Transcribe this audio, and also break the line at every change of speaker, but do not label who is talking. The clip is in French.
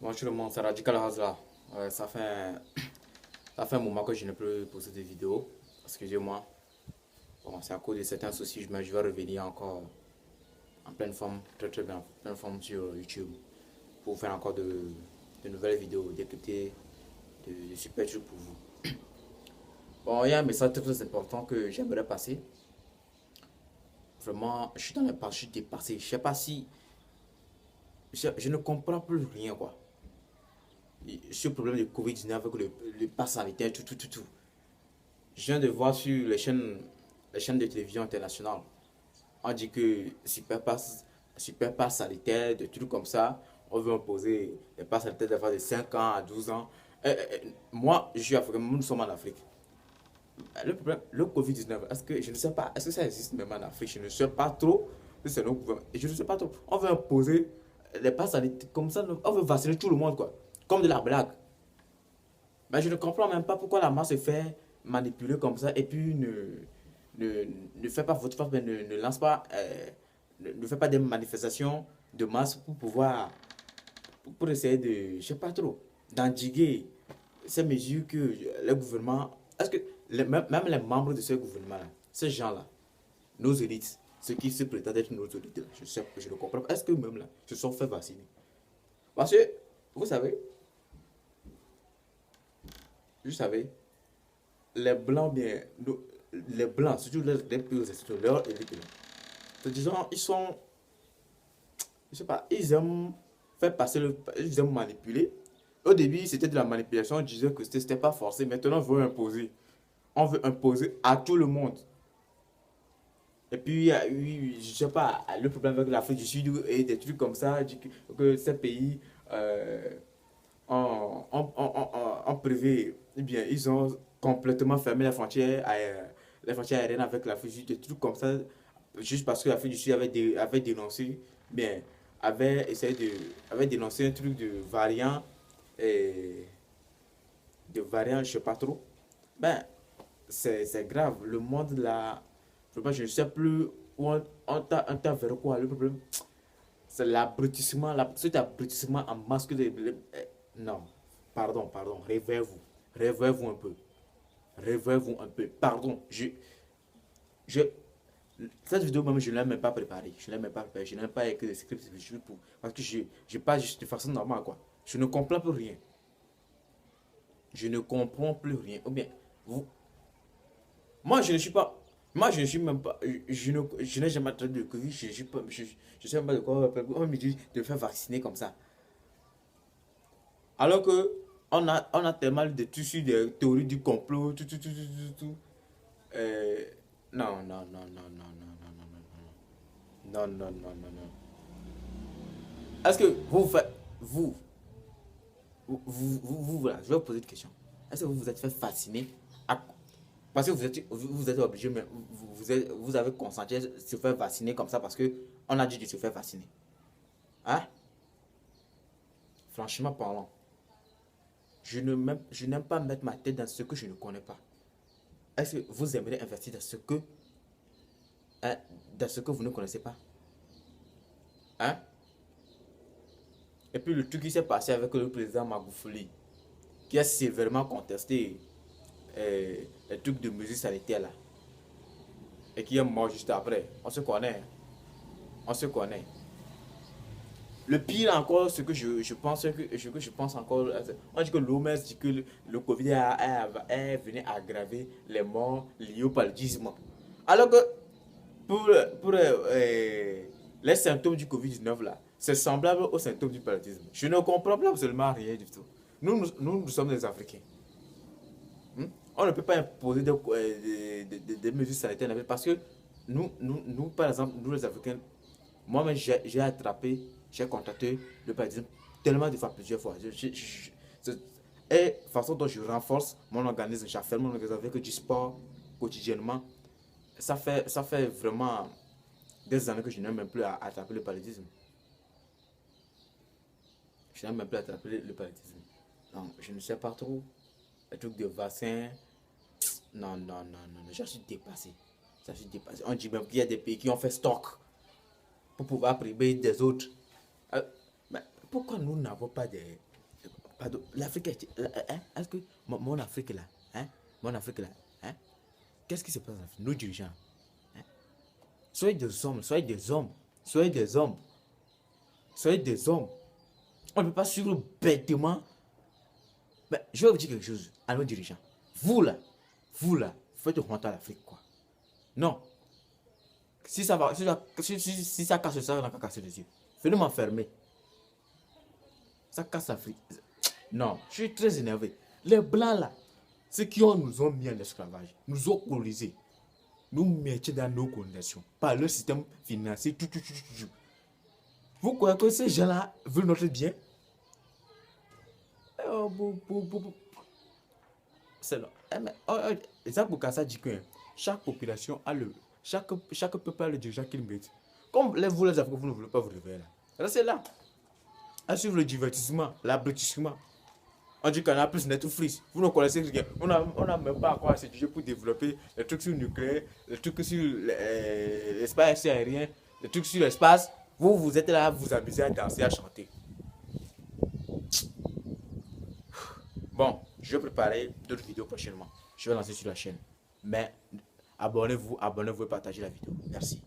Bonjour tout le monde, c'est Radical House là. Ça fait un moment que je ne peux poster de vidéos. Excusez-moi. Bon, c'est à cause de certains soucis, mais je vais revenir encore en pleine forme, très très bien, en pleine forme sur YouTube pour faire encore de nouvelles vidéos, d'écouter de super trucs pour vous. Bon, il y a un message très très important que j'aimerais passer. Vraiment, je suis dans la partie dépassé. Je sais pas si. Je ne comprends plus rien quoi. Ce problème de Covid-19 avec le pass sanitaire, tout. Je viens de voir sur les chaînes de télévision internationales. On dit que super pass sanitaire, des trucs comme ça. On veut imposer les passes sanitaires d'avoir de 5 ans à 12 ans. Moi, je suis africain, nous sommes en Afrique. Le problème, le Covid-19, est-ce que je ne sais pas, est-ce que ça existe même en Afrique? Je ne sais pas trop. C'est nos gouvernements. Et je ne sais pas trop. On veut imposer les passes sanitaires comme ça. On veut vacciner tout le monde, quoi. Comme de la blague. Mais je ne comprends même pas pourquoi la masse se fait manipuler comme ça et puis ne fait pas votre force, mais ne lance pas, ne fait pas des manifestations de masse pour pouvoir, pour essayer de, je sais pas trop, d'endiguer ces mesures que le gouvernement, est-ce que même les membres de ce gouvernement-là, ces gens-là, nos élites, ceux qui se prétendent être nos élites, là, je ne comprends pas, est-ce que même là, se sont fait vacciner? Parce que, vous savez, vous savez, les blancs, bien, les blancs, surtout les pays surtout leur élite, disons, ils sont, je sais pas, ils aiment faire passer ils aiment manipuler. Au début, c'était de la manipulation, on disait que c'était pas forcé. Maintenant, on veut imposer. On veut imposer à tout le monde. Et puis, oui, je sais pas, le problème avec l'Afrique du Sud et des trucs comme ça, que ces pays en privé, eh bien, ils ont complètement fermé les frontières aériennes avec l'Afrique du Sud, des trucs comme ça, juste parce que l'Afrique du Sud avait dénoncé, bien, avait dénoncé un truc et, de variant, je sais pas trop. Ben, c'est grave. Le monde là, je ne sais plus où on t'a vers quoi. Le problème, c'est cet abrutissement en masque non, pardon, réveillez-vous un peu. Réveillez-vous un peu. Pardon, je, cette vidéo même, je ne l'ai même pas préparée. Je ne l'ai même pas préparée. Je n'ai même pas écrit de script parce que je parle juste de façon normale, quoi. Je ne comprends plus rien. Je ne comprends plus rien. Ou bien, vous, moi, je ne suis pas. Moi, je ne suis même pas. Je n'ai jamais attrapé de Covid. Je ne suis pas. Je sais même pas de quoi on me dit de faire vacciner comme ça. Alors que on a tellement de tissus, de théories du complot, tout. Euh, non. Non. Est-ce que vous faites. Voilà, je vais vous poser une question. Est-ce que vous vous êtes fait vacciner parce que vous êtes obligé, mais vous avez consenti à se faire vacciner comme ça parce que on a dit de se faire vacciner. Hein? Franchement parlant, je n'aime pas mettre ma tête dans ce que je ne connais pas. Est-ce que vous aimeriez investir hein, dans ce que vous ne connaissez pas? Hein? Et puis le truc qui s'est passé avec le président Magoufouli, qui a sévèrement contesté les trucs de mesures sanitaires là, et qui est mort juste après. On se connaît. On se connaît. Le pire encore, ce que je pense encore, on dit que l'OMS dit que le Covid est venu aggraver les morts liés au paludisme. Alors que pour, pour les symptômes du Covid-19 là, c'est semblable aux symptômes du paludisme. Je ne comprends pas absolument rien du tout. Nous sommes des Africains. Hmm? On ne peut pas imposer des mesures sanitaires parce que par exemple, nous les Africains, moi-même, j'ai attrapé, j'ai contacté le paludisme tellement de fois, plusieurs fois. Et façon dont je renforce mon organisme, j'afferme mon organisme avec du sport quotidiennement. Ça fait vraiment des années que je n'ai même plus à attraper le paludisme. Je n'ai même plus à attraper le paludisme. Donc, je ne sais pas trop. Le truc de vaccin, non, je suis dépassé. Je suis dépassé. On dit même qu'il y a des pays qui ont fait stock pour pouvoir priver des autres. Euh, mais pourquoi nous n'avons pas des. Pardon, l'Afrique est-ce que mon Afrique là, hein, mon Afrique là, hein, qu'est-ce qui se passe en Afrique? Nos dirigeants, hein? Soyez des hommes, soyez des hommes, soyez des hommes, soyez des hommes. On ne peut pas suivre bêtement. Mais je vais vous dire quelque chose à nos dirigeants. Vous là, vous faites honte à l'Afrique, quoi. Non. Si ça va, si ça casse ça, on n'a qu'à casser les yeux. Venez m'enfermer. Ça casse l'Afrique. Non, je suis très énervé. Les blancs là, ceux qui nous ont mis en esclavage, nous ont colonisés, nous mettaient dans nos conditions, par le système financier, tout. Vous croyez que ces gens-là veulent notre bien? C'est là. Jacques Boukassa dit que chaque population a chaque peuple a le dirigeant qu'il mérite. Comme vous les Africains, vous ne voulez pas vous réveiller là. Restez là. À suivre le divertissement, l'abrutissement. On dit qu'on a plus Netflix. Vous ne connaissez rien. On n'a même pas à quoi s'étudier pour développer les trucs sur le nucléaire, les trucs sur l'espace aérien, les trucs sur l'espace. Vous êtes là à vous amuser à danser, à chanter. Bon, je vais préparer d'autres vidéos prochainement. Je vais lancer sur la chaîne. Mais abonnez-vous et partagez la vidéo. Merci.